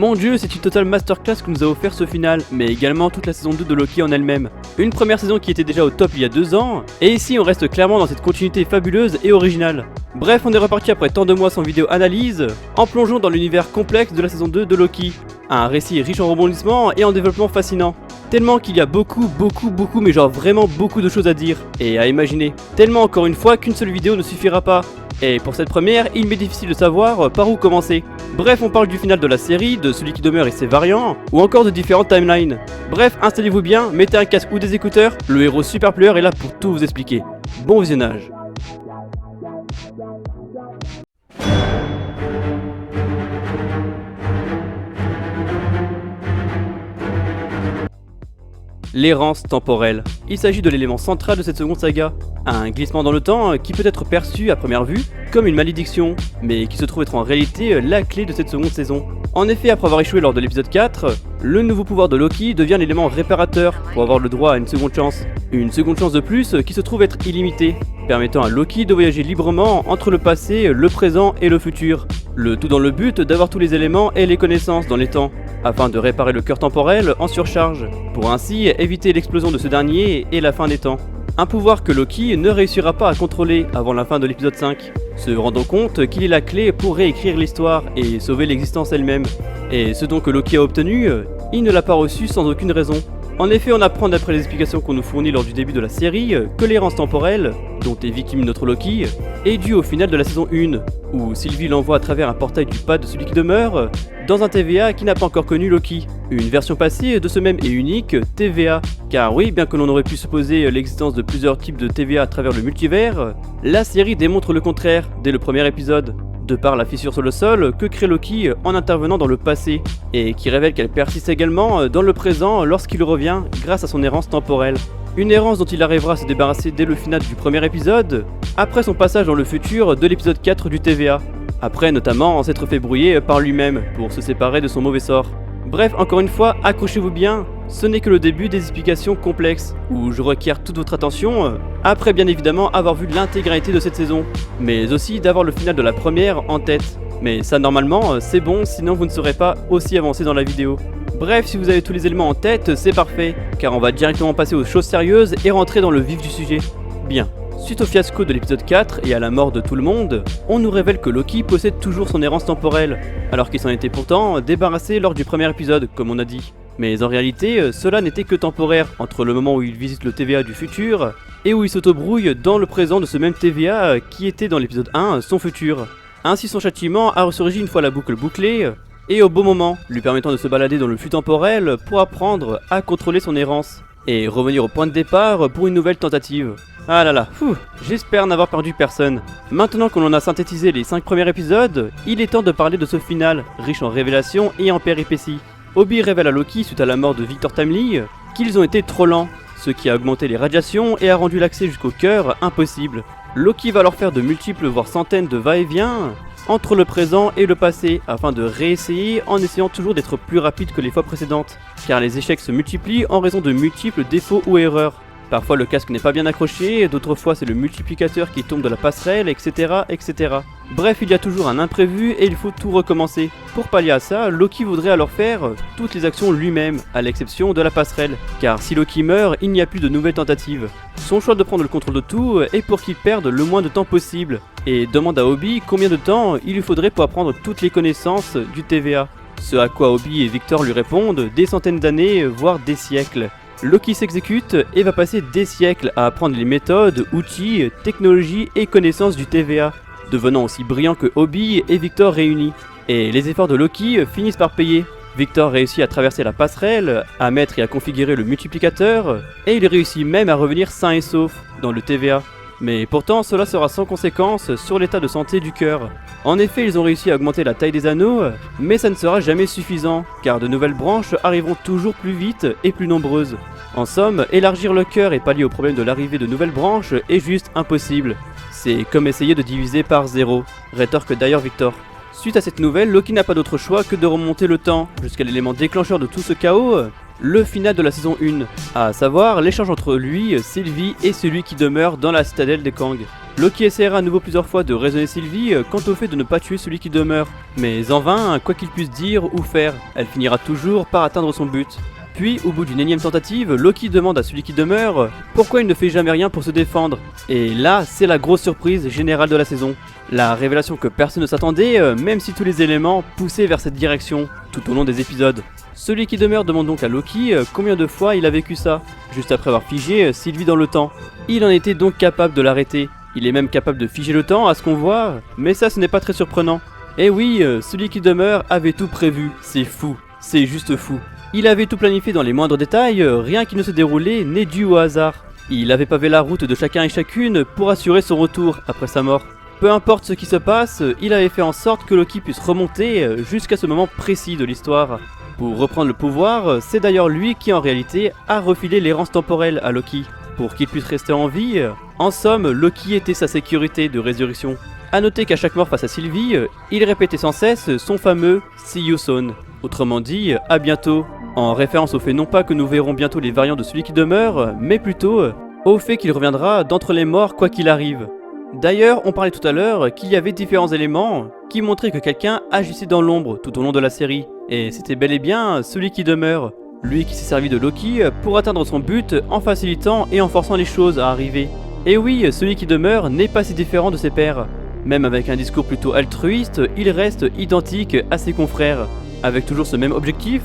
Mon dieu, c'est une totale masterclass que nous a offert ce final, mais également toute la saison 2 de Loki en elle-même. Une première saison qui était déjà au top il y a 2 ans, et ici on reste clairement dans cette continuité fabuleuse et originale. Bref, on est reparti après tant de mois sans vidéo analyse, en plongeant dans l'univers complexe de la saison 2 de Loki. Un récit riche en rebondissements et en développement fascinant. Tellement qu'il y a beaucoup, mais genre vraiment beaucoup de choses à dire et à imaginer. Tellement encore une fois qu'une seule vidéo ne suffira pas. Et pour cette première, il m'est difficile de savoir par où commencer. Bref, on parle du final de la série, de celui qui demeure et ses variants, ou encore de différentes timelines. Bref, installez-vous bien, mettez un casque ou des écouteurs, le héros super player est là pour tout vous expliquer. Bon visionnage. L'errance temporelle. Il s'agit de l'élément central de cette seconde saga. Un glissement dans le temps qui peut être perçu à première vue comme une malédiction, mais qui se trouve être en réalité la clé de cette seconde saison. En effet, après avoir échoué lors de l'épisode 4, le nouveau pouvoir de Loki devient l'élément réparateur pour avoir le droit à une seconde chance. Une seconde chance de plus qui se trouve être illimitée, permettant à Loki de voyager librement entre le passé, le présent et le futur. Le tout dans le but d'avoir tous les éléments et les connaissances dans les temps, afin de réparer le cœur temporel en surcharge, pour ainsi éviter l'explosion de ce dernier et la fin des temps. Un pouvoir que Loki ne réussira pas à contrôler avant la fin de l'épisode 5, se rendant compte qu'il est la clé pour réécrire l'histoire et sauver l'existence elle-même. Et ce don que Loki a obtenu, il ne l'a pas reçu sans aucune raison. En effet, on apprend d'après les explications qu'on nous fournit lors du début de la série que l'errance temporelle, dont est victime notre Loki, est due au final de la saison 1, où Sylvie l'envoie à travers un portail du pas de celui qui demeure, dans un TVA qui n'a pas encore connu Loki. Une version passée de ce même et unique TVA. Car oui, bien que l'on aurait pu supposer l'existence de plusieurs types de TVA à travers le multivers, la série démontre le contraire dès le premier épisode, de par la fissure sur le sol que crée Loki en intervenant dans le passé, et qui révèle qu'elle persiste également dans le présent lorsqu'il revient grâce à son errance temporelle. Une errance dont il arrivera à se débarrasser dès le final du premier épisode, après son passage dans le futur de l'épisode 4 du TVA, après notamment s'être fait brouiller par lui-même pour se séparer de son mauvais sort. Bref, encore une fois, accrochez-vous bien, ce n'est que le début des explications complexes, où je requiers toute votre attention, après bien évidemment avoir vu l'intégralité de cette saison, mais aussi d'avoir le final de la première en tête. Mais ça normalement, c'est bon, sinon vous ne serez pas aussi avancé dans la vidéo. Bref, si vous avez tous les éléments en tête, c'est parfait, car on va directement passer aux choses sérieuses et rentrer dans le vif du sujet. Bien. Suite au fiasco de l'épisode 4 et à la mort de tout le monde, on nous révèle que Loki possède toujours son errance temporelle, alors qu'il s'en était pourtant débarrassé lors du premier épisode, comme on a dit. Mais en réalité, cela n'était que temporaire, entre le moment où il visite le TVA du futur, et où il s'autobrouille dans le présent de ce même TVA qui était dans l'épisode 1, son futur. Ainsi son châtiment a ressurgi une fois la boucle bouclée, et au bon moment, lui permettant de se balader dans le flux temporel pour apprendre à contrôler son errance, et revenir au point de départ pour une nouvelle tentative. Ah là là, j'espère n'avoir perdu personne. Maintenant qu'on en a synthétisé les 5 premiers épisodes, il est temps de parler de ce final, riche en révélations et en péripéties. Obi révèle à Loki suite à la mort de Victor Timely qu'ils ont été trop lents, ce qui a augmenté les radiations et a rendu l'accès jusqu'au cœur impossible. Loki va leur faire de multiples voire centaines de va-et-vient entre le présent et le passé afin de réessayer en essayant toujours d'être plus rapide que les fois précédentes, car les échecs se multiplient en raison de multiples défauts ou erreurs. Parfois le casque n'est pas bien accroché, d'autres fois c'est le multiplicateur qui tombe de la passerelle, etc., etc. Bref, il y a toujours un imprévu et il faut tout recommencer. Pour pallier à ça, Loki voudrait alors faire toutes les actions lui-même, à l'exception de la passerelle, car si Loki meurt, il n'y a plus de nouvelles tentatives. Son choix de prendre le contrôle de tout est pour qu'il perde le moins de temps possible, et demande à Obi combien de temps il lui faudrait pour apprendre toutes les connaissances du TVA. Ce à quoi Obi et Victor lui répondent des centaines d'années, voire des siècles. Loki s'exécute et va passer des siècles à apprendre les méthodes, outils, technologies et connaissances du TVA, devenant aussi brillant que Obi et Victor réunis. Et les efforts de Loki finissent par payer. Victor réussit à traverser la passerelle, à mettre et à configurer le multiplicateur, et il réussit même à revenir sain et sauf dans le TVA. Mais pourtant, cela sera sans conséquence sur l'état de santé du cœur. En effet, ils ont réussi à augmenter la taille des anneaux, mais ça ne sera jamais suffisant, car de nouvelles branches arriveront toujours plus vite et plus nombreuses. En somme, élargir le cœur et pallier au problème de l'arrivée de nouvelles branches est juste impossible. C'est comme essayer de diviser par 0, rétorque d'ailleurs Victor. Suite à cette nouvelle, Loki n'a pas d'autre choix que de remonter le temps, jusqu'à l'élément déclencheur de tout ce chaos, le final de la saison 1, à savoir l'échange entre lui, Sylvie et celui qui demeure dans la citadelle des Kang. Loki essaiera à nouveau plusieurs fois de raisonner Sylvie quant au fait de ne pas tuer celui qui demeure. Mais en vain, quoi qu'il puisse dire ou faire, elle finira toujours par atteindre son but. Puis, au bout d'une énième tentative, Loki demande à celui qui demeure pourquoi il ne fait jamais rien pour se défendre. Et là, c'est la grosse surprise générale de la saison. La révélation que personne ne s'attendait, même si tous les éléments poussaient vers cette direction, tout au long des épisodes. Celui qui demeure demande donc à Loki combien de fois il a vécu ça, juste après avoir figé Sylvie dans le temps. Il en était donc capable de l'arrêter. Il est même capable de figer le temps à ce qu'on voit, mais ça ce n'est pas très surprenant. Et oui, celui qui demeure avait tout prévu, c'est fou, c'est juste fou. Il avait tout planifié dans les moindres détails, rien qui ne se déroulait n'est dû au hasard. Il avait pavé la route de chacun et chacune pour assurer son retour après sa mort. Peu importe ce qui se passe, il avait fait en sorte que Loki puisse remonter jusqu'à ce moment précis de l'histoire. Pour reprendre le pouvoir, c'est d'ailleurs lui qui en réalité a refilé l'errance temporelle à Loki, pour qu'il puisse rester en vie. En somme, Loki était sa sécurité de résurrection. A noter qu'à chaque mort face à Sylvie, il répétait sans cesse son fameux « See you soon », autrement dit « à bientôt », en référence au fait non pas que nous verrons bientôt les variants de celui qui demeure, mais plutôt au fait qu'il reviendra d'entre les morts quoi qu'il arrive. D'ailleurs, on parlait tout à l'heure qu'il y avait différents éléments qui montraient que quelqu'un agissait dans l'ombre tout au long de la série, et c'était bel et bien celui qui demeure, lui qui s'est servi de Loki pour atteindre son but en facilitant et en forçant les choses à arriver. Et oui, celui qui demeure n'est pas si différent de ses pairs. Même avec un discours plutôt altruiste, il reste identique à ses confrères, avec toujours ce même objectif,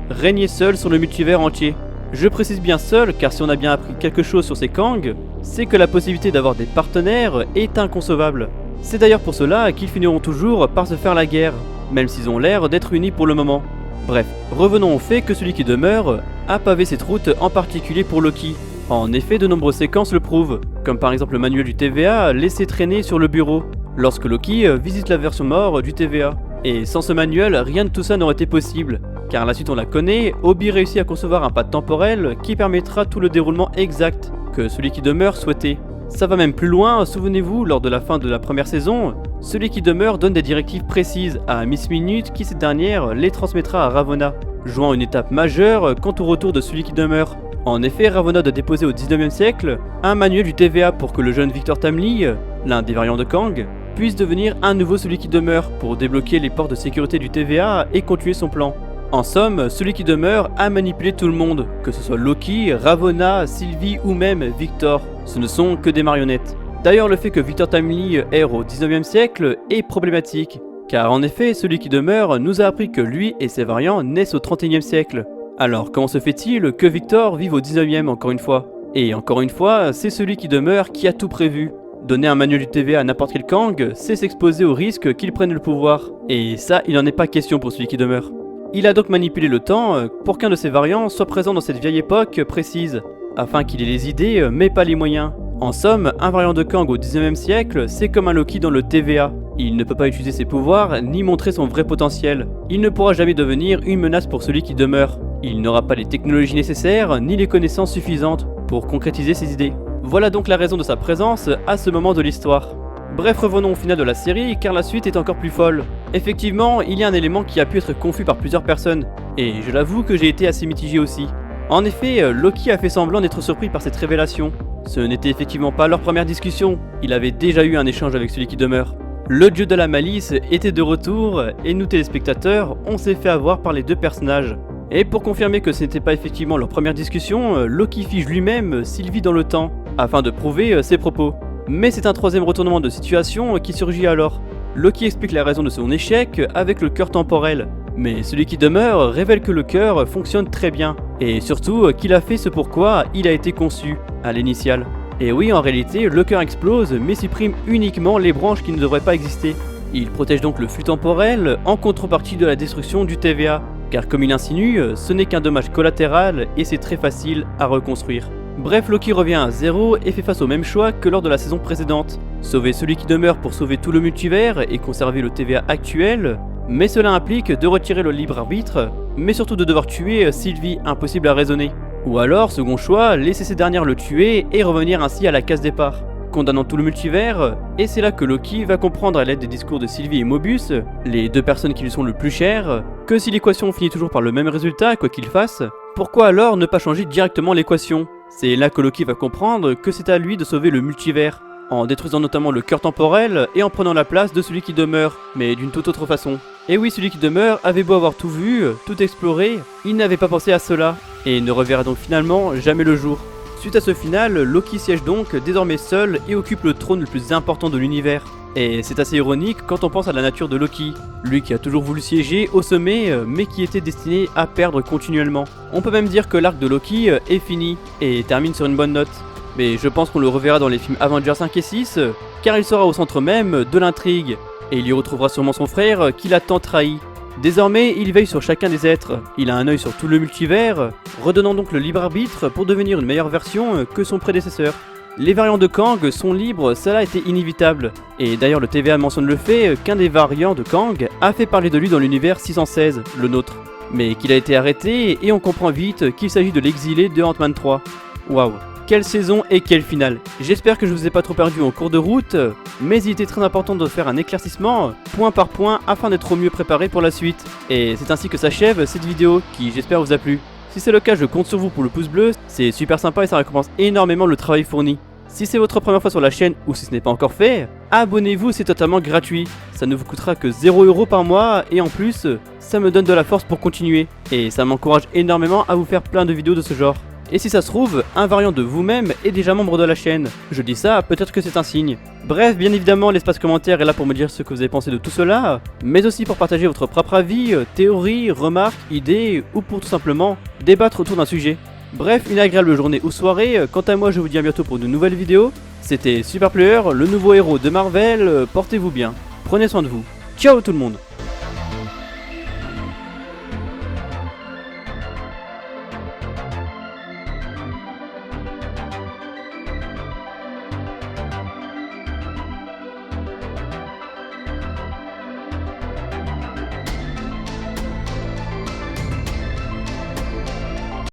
régner seul sur le multivers entier. Je précise bien seul, car si on a bien appris quelque chose sur ces Kang, c'est que la possibilité d'avoir des partenaires est inconcevable. C'est d'ailleurs pour cela qu'ils finiront toujours par se faire la guerre, même s'ils ont l'air d'être unis pour le moment. Bref, revenons au fait que celui qui demeure a pavé cette route en particulier pour Loki. En effet, de nombreuses séquences le prouvent, comme par exemple le manuel du TVA laissé traîner sur le bureau, lorsque Loki visite la version mort du TVA. Et sans ce manuel, rien de tout ça n'aurait été possible, car la suite on la connaît, Obi réussit à concevoir un pad temporel qui permettra tout le déroulement exact que celui qui demeure souhaitait. Ça va même plus loin, souvenez-vous, lors de la fin de la première saison, celui qui demeure donne des directives précises à Miss Minute qui cette dernière les transmettra à Ravonna, jouant une étape majeure quant au retour de celui qui demeure. En effet, Ravonna doit déposer au 19e siècle un manuel du TVA pour que le jeune Victor Timely, l'un des variants de Kang, puisse devenir un nouveau celui qui demeure pour débloquer les portes de sécurité du TVA et continuer son plan. En somme, celui qui demeure a manipulé tout le monde, que ce soit Loki, Ravonna, Sylvie ou même Victor. Ce ne sont que des marionnettes. D'ailleurs, le fait que Victor Timely erre au 19e siècle est problématique, car en effet, celui qui demeure nous a appris que lui et ses variants naissent au 31e siècle. Alors, comment se fait-il que Victor vive au 19e encore une fois? Et encore une fois, c'est celui qui demeure qui a tout prévu. Donner un manuel du TVA à n'importe quel Kang, c'est s'exposer au risque qu'il prenne le pouvoir. Et ça, il n'en est pas question pour celui qui demeure. Il a donc manipulé le temps pour qu'un de ses variants soit présent dans cette vieille époque précise, afin qu'il ait les idées mais pas les moyens. En somme, un variant de Kang au 19e siècle, c'est comme un Loki dans le TVA. Il ne peut pas utiliser ses pouvoirs ni montrer son vrai potentiel. Il ne pourra jamais devenir une menace pour celui qui demeure. Il n'aura pas les technologies nécessaires ni les connaissances suffisantes pour concrétiser ses idées. Voilà donc la raison de sa présence à ce moment de l'histoire. Bref, revenons au final de la série car la suite est encore plus folle. Effectivement, il y a un élément qui a pu être confus par plusieurs personnes, et je l'avoue que j'ai été assez mitigé aussi. En effet, Loki a fait semblant d'être surpris par cette révélation. Ce n'était effectivement pas leur première discussion, il avait déjà eu un échange avec celui qui demeure. Le dieu de la malice était de retour, et nous téléspectateurs, on s'est fait avoir par les deux personnages. Et pour confirmer que ce n'était pas effectivement leur première discussion, Loki fige lui-même Sylvie dans le temps, afin de prouver ses propos. Mais c'est un troisième retournement de situation qui surgit alors. Loki explique la raison de son échec avec le cœur temporel, mais celui qui demeure révèle que le cœur fonctionne très bien, et surtout qu'il a fait ce pourquoi il a été conçu, à l'initiale. Et oui, en réalité, le cœur explose mais supprime uniquement les branches qui ne devraient pas exister. Il protège donc le flux temporel en contrepartie de la destruction du TVA, car comme il insinue, ce n'est qu'un dommage collatéral et c'est très facile à reconstruire. Bref, Loki revient à zéro et fait face au même choix que lors de la saison précédente. Sauver celui qui demeure pour sauver tout le multivers et conserver le TVA actuel, mais cela implique de retirer le libre arbitre, mais surtout de devoir tuer Sylvie, impossible à raisonner. Ou alors, second choix, laisser ces dernières le tuer et revenir ainsi à la case départ, condamnant tout le multivers, et c'est là que Loki va comprendre à l'aide des discours de Sylvie et Mobius, les deux personnes qui lui sont le plus chères, que si l'équation finit toujours par le même résultat, quoi qu'il fasse, pourquoi alors ne pas changer directement l'équation? C'est là que Loki va comprendre que c'est à lui de sauver le multivers, en détruisant notamment le cœur temporel et en prenant la place de celui qui demeure, mais d'une toute autre façon. Et oui, celui qui demeure avait beau avoir tout vu, tout exploré, il n'avait pas pensé à cela, et ne reverra donc finalement jamais le jour. Suite à ce final, Loki siège donc désormais seul et occupe le trône le plus important de l'univers. Et c'est assez ironique quand on pense à la nature de Loki, lui qui a toujours voulu siéger au sommet mais qui était destiné à perdre continuellement. On peut même dire que l'arc de Loki est fini et termine sur une bonne note. Mais je pense qu'on le reverra dans les films Avengers 5 et 6 car il sera au centre même de l'intrigue et il y retrouvera sûrement son frère qui l'a tant trahi. Désormais, il veille sur chacun des êtres, il a un œil sur tout le multivers, redonnant donc le libre arbitre pour devenir une meilleure version que son prédécesseur. Les variants de Kang sont libres, cela était inévitable. Et d'ailleurs le TVA mentionne le fait qu'un des variants de Kang a fait parler de lui dans l'univers 616, le nôtre. Mais qu'il a été arrêté et on comprend vite qu'il s'agit de l'exilé de Ant-Man 3. Waouh, quelle saison et quelle finale. J'espère que je vous ai pas trop perdu en cours de route, mais il était très important de faire un éclaircissement point par point afin d'être au mieux préparé pour la suite. Et c'est ainsi que s'achève cette vidéo qui j'espère vous a plu. Si c'est le cas, je compte sur vous pour le pouce bleu, c'est super sympa et ça récompense énormément le travail fourni. Si c'est votre première fois sur la chaîne ou si ce n'est pas encore fait, abonnez-vous, c'est totalement gratuit. Ça ne vous coûtera que 0€ par mois et en plus, ça me donne de la force pour continuer. Et ça m'encourage énormément à vous faire plein de vidéos de ce genre. Et si ça se trouve, un variant de vous-même est déjà membre de la chaîne. Je dis ça, peut-être que c'est un signe. Bref, bien évidemment, l'espace commentaire est là pour me dire ce que vous avez pensé de tout cela, mais aussi pour partager votre propre avis, théories, remarques, idées, ou pour tout simplement débattre autour d'un sujet. Bref, une agréable journée ou soirée, quant à moi je vous dis à bientôt pour de nouvelles vidéos. C'était Superplayer, le nouveau héros de Marvel, portez-vous bien, prenez soin de vous. Ciao tout le monde!